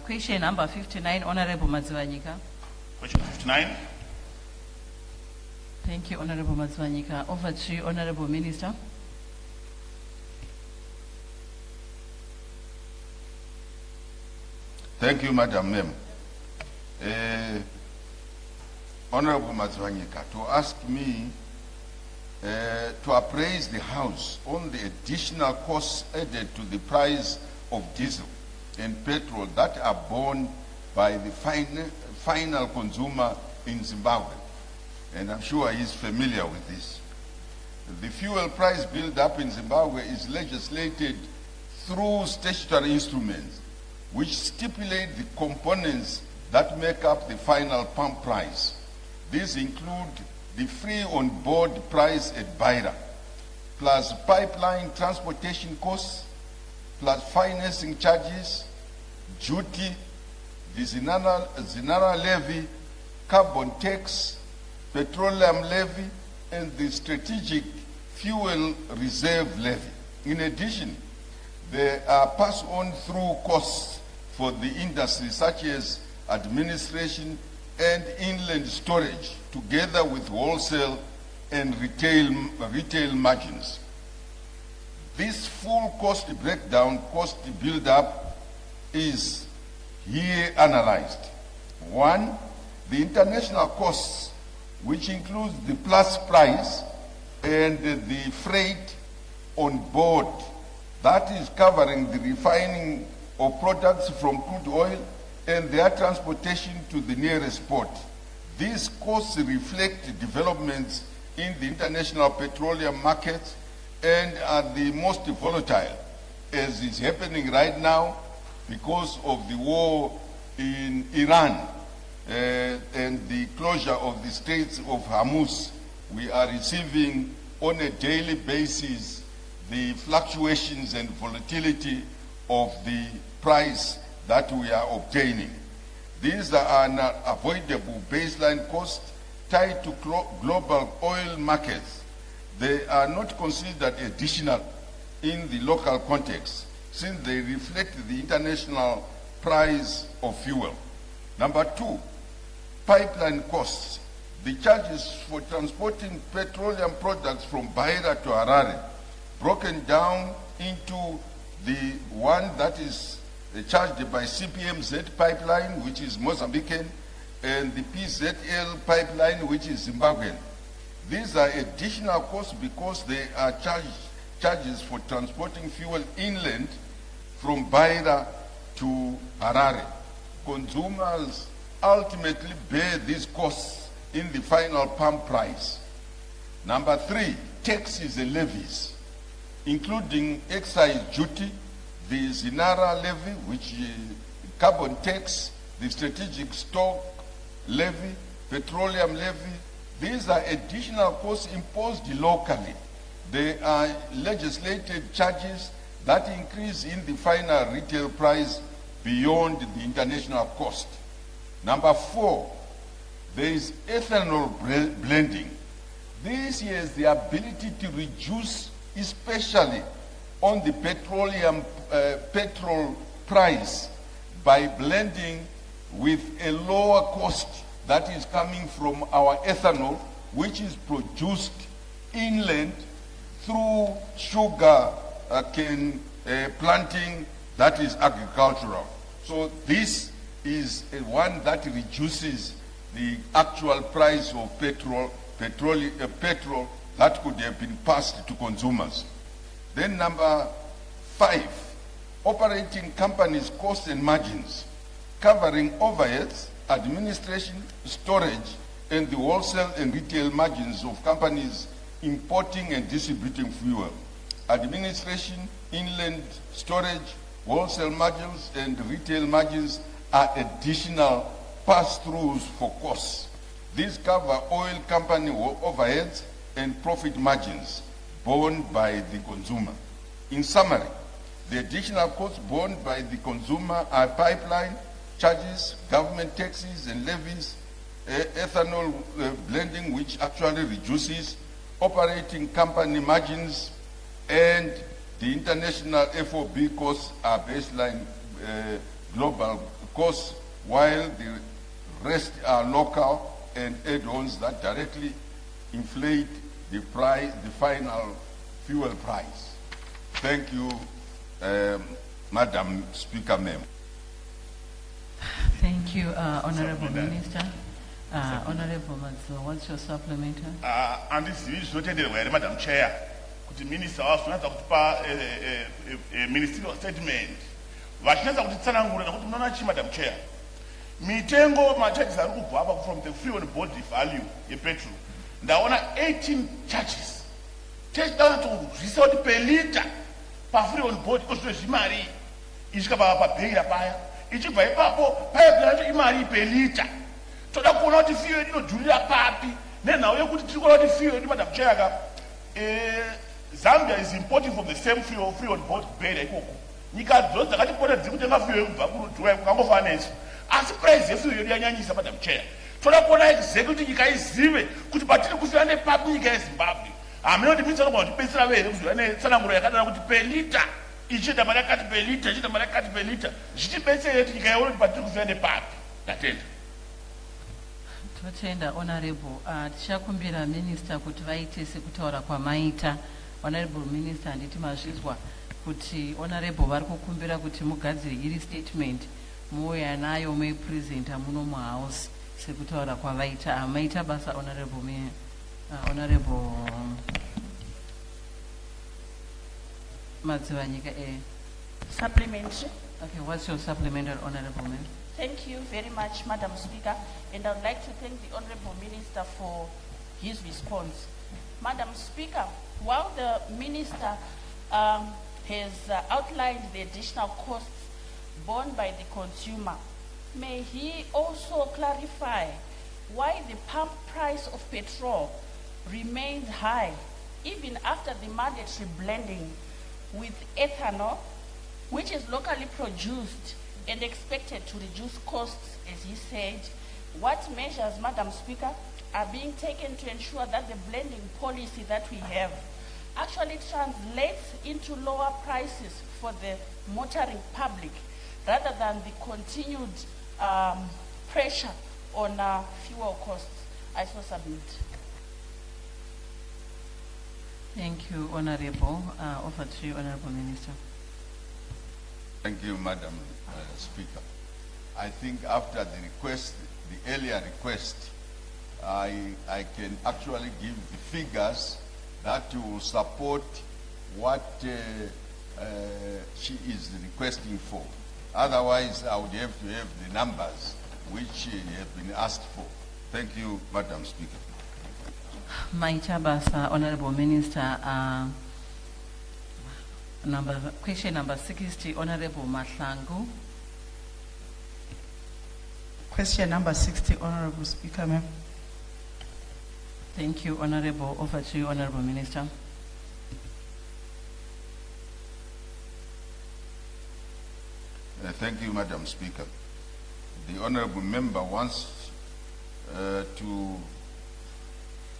Question number 59, Honorable Madziwanyika. Question 59. Thank you, Honorable Madziwanyika. Over to you, Honorable Minister. Thank you, Madam Mem. Honorable Madziwanyika, to ask me to appraise the House on the additional costs added to the price of diesel and petrol that are borne by the final consumer in Zimbabwe. And I'm sure he's familiar with this. The fuel price build-up in Zimbabwe is legislated through statutory instruments which stipulate the components that make up the final pump price. These include the free on-board price at Beira, plus pipeline transportation costs, plus financing charges, duty, the Zinara levy, carbon tax, petroleum levy, and the strategic fuel reserve levy. In addition, there are pass-on through costs for the industry, such as administration and inland storage, together with wholesale and retail margins. This full cost breakdown, cost build-up, is here analyzed. 1, the international costs, which includes the plus price and the freight on board, that is covering the refining of products from crude oil and their transportation to the nearest port. These costs reflect developments in the international petroleum market and are the most volatile, as is happening right now because of the war in Iran and the closure of the Straits of Hormuz. We are receiving on a daily basis the fluctuations and volatility of the price that we are obtaining. These are an avoidable baseline costs tied to global oil markets. They are not considered additional in the local context, since they reflect the international price of fuel. Number 2, pipeline costs. The charges for transporting petroleum products from Beira to Harare, broken down into the one that is charged by CPMZ pipeline, which is Mozambican, and the PZL pipeline, which is Zimbabwean. These are additional costs because they are charges for transporting fuel inland from Beira to Harare. Consumers ultimately bear these costs in the final pump price. Number 3, taxes and levies, including excise duty, the Zinara levy, which is carbon tax, the strategic stock levy, petroleum levy. These are additional costs imposed locally. They are legislated charges that increase in the final retail price beyond the international cost. Number 4, there is ethanol blending. This is the ability to reduce, especially on the petrol price, by blending with a lower cost that is coming from our ethanol, which is produced inland through sugar cane planting that is agricultural. So this is one that reduces the actual price of petrol that could have been passed to consumers. Then number 5, operating companies' costs and margins, covering overheads, administration, storage, and the wholesale and retail margins of companies importing and distributing fuel. Administration, inland storage, wholesale margins, and retail margins are additional pass-throughs for costs. These cover oil company overheads and profit margins borne by the consumer. In summary, the additional costs borne by the consumer are pipeline charges, government taxes and levies, ethanol blending, which actually reduces operating company margins, and the international FOB costs are baseline global Of course, while the rest are local and add-ons that directly inflate the price, the final fuel price. Thank you, Madam Speaker, ma'am. Thank you, Honorable Minister. Honorable Matsuo, what's your supplementary? And this is noted where Madam Chair, the Minister also not to a ministerial statement. Vachinaza kuti tsanangura nokuti munoona chi Madam Chair. Mitengo machurches ari kubva from the free on board value yepetrol. Ndaona 18 churches. Techdaona kunzwisa kuti per liter pa free on board oswe zvimari. Isvika pabheira paya. Ichibva ipapo paya imari per liter. Toda kuona kuti fuel inodhurira papi. Nenhau yekuti tiri kuona kuti fuel Madam Chair Zambia is importing from the same free on board bheira ikoko. Nyika dzose dzakatipota dziri kutenga fuel kubva kurudhuwa kukangofanana nesu. Asi price yefuel yedu yanyanyisa Madam Chair. Toda kuona exactly kuti nyika izive kuti patiri kufira nepapi nyika yeZimbabwe. Hamina kuti minister anogona kutipedzera vere kuzviva netsananguro yakadana kuti per liter ichienda mari yakati per liter ichienda mari yakati per liter zvichibetsere kuti nyika yaona kuti patiri kufira nepapi. Ndatenda. Totenda Honorable. Tichakumbira Minister kuti vaite sekutaura kwamaita. Honorable Minister, handiti mazvizwa kuti Honorable vari kukumbira kuti mugadzire iri statement muuya nayo muipresenta muno muhouse sekutaura kwavaita. Amaita basa Honorable Madzivanyika. Supplementary. Okay, what's your supplementary, Honorable Ma'am? Thank you very much, Madam Speaker, and I would like to thank the Honorable Minister for his response. Madam Speaker, while the Minister has outlined the additional costs borne by the consumer, may he also clarify why the pump price of petrol remains high even after the mandatory blending with ethanol, which is locally produced and expected to reduce costs, as he said. What measures, Madam Speaker, are being taken to ensure that the blending policy that we have actually translates into lower prices for the motoring public rather than the continued pressure on fuel costs? I so submit. Thank you, Honorable. Over to you, Honorable Minister. Thank you, Madam Speaker. I think after the request, the earlier request, I can actually give the figures that will support what she is requesting for. Otherwise, I would have to have the numbers which have been asked for. Thank you, Madam Speaker. Maita basa, Honorable Minister. Question number 60, Honorable Mahlangu. Question number 60, Honorable Speaker, ma'am. Thank you, Honorable. Over to you, Honorable Minister. Thank you, Madam Speaker. The Honorable Member wants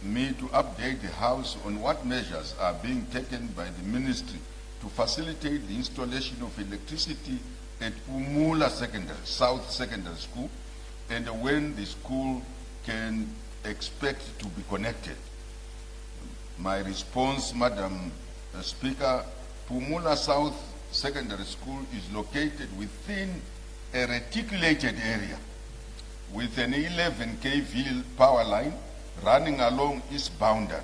me to update the House on what measures are being taken by the Ministry to facilitate the installation of electricity at Pumula South Secondary School, and when the school can expect to be connected. My response, Madam Speaker, Pumula South Secondary School is located within a reticulated area with an 11 kV power line running along its boundary.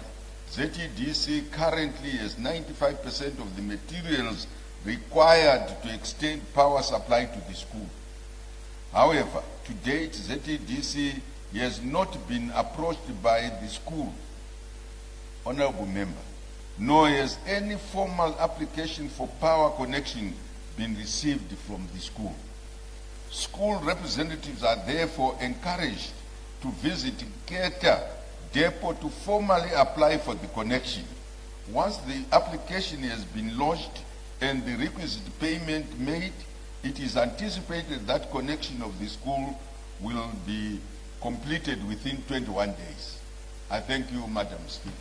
ZTDC currently has 95% of the materials required to extend power supply to the school. However, to date, ZTDC has not been approached by the school, Honorable Member, nor has any formal application for power connection been received from the school. School representatives are therefore encouraged to visit Keta Depot to formally apply for the connection. Once the application has been lodged and the requisite payment made, it is anticipated that connection of the school will be completed within 21 days. I thank you, Madam Speaker.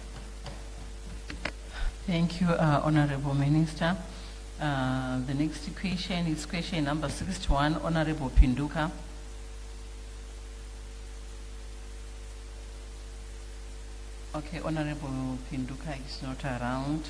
Thank you, Honorable Minister. The next question is question number 61, Honorable Pinduka. Okay, Honorable Pinduka is not around.